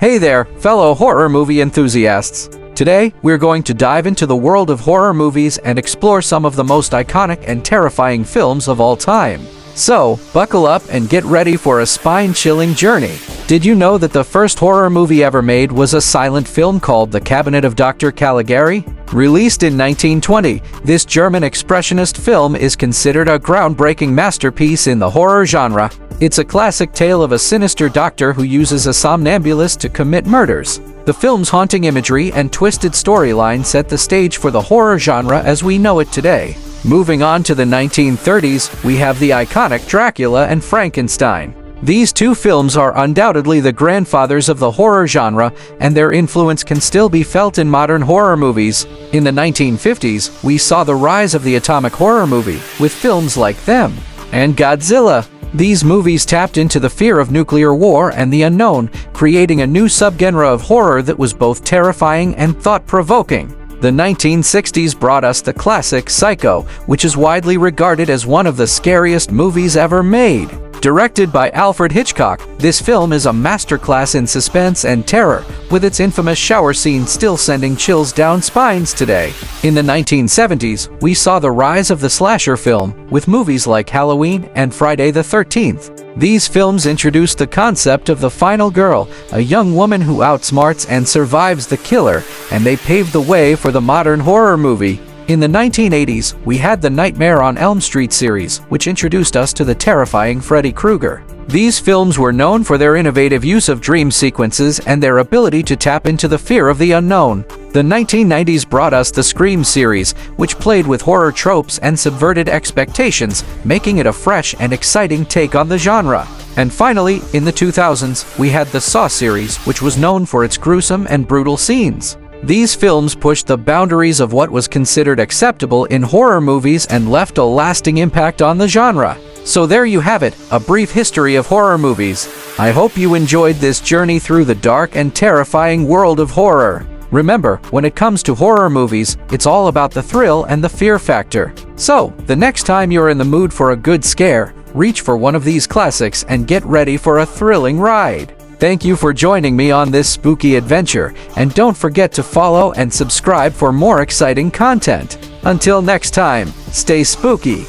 Hey there, fellow horror movie enthusiasts! Today, we're going to dive into the world of horror movies and explore some of the most iconic and terrifying films of all time. So, buckle up and get ready for a spine-chilling journey. Did you know that the first horror movie ever made was a silent film called The Cabinet of Dr. Caligari? Released in 1920, this German expressionist film is considered a groundbreaking masterpiece in the horror genre. It's a classic tale of a sinister doctor who uses a somnambulist to commit murders. The film's haunting imagery and twisted storyline set the stage for the horror genre as we know it today. Moving on to the 1930s, we have the iconic Dracula and Frankenstein. These two films are undoubtedly the grandfathers of the horror genre, and their influence can still be felt in modern horror movies. In the 1950s, we saw the rise of the atomic horror movie, with films like Them and Godzilla. These movies tapped into the fear of nuclear war and the unknown, creating a new subgenre of horror that was both terrifying and thought-provoking. The 1960s brought us the classic Psycho, which is widely regarded as one of the scariest movies ever made. Directed by Alfred Hitchcock, this film is a masterclass in suspense and terror, with its infamous shower scene still sending chills down spines today. In the 1970s, we saw the rise of the slasher film, with movies like Halloween and Friday the 13th. These films introduced the concept of the final girl, a young woman who outsmarts and survives the killer, and they paved the way for the modern horror movie. In the 1980s, we had the Nightmare on Elm Street series, which introduced us to the terrifying Freddy Krueger. These films were known for their innovative use of dream sequences and their ability to tap into the fear of the unknown. The 1990s brought us the Scream series, which played with horror tropes and subverted expectations, making it a fresh and exciting take on the genre. And finally, in the 2000s, we had the Saw series, which was known for its gruesome and brutal scenes. These films pushed the boundaries of what was considered acceptable in horror movies and left a lasting impact on the genre. So there you have it, a brief history of horror movies. I hope you enjoyed this journey through the dark and terrifying world of horror. Remember, when it comes to horror movies, it's all about the thrill and the fear factor. So, the next time you're in the mood for a good scare, reach for one of these classics and get ready for a thrilling ride. Thank you for joining me on this spooky adventure, and don't forget to follow and subscribe for more exciting content. Until next time, stay spooky.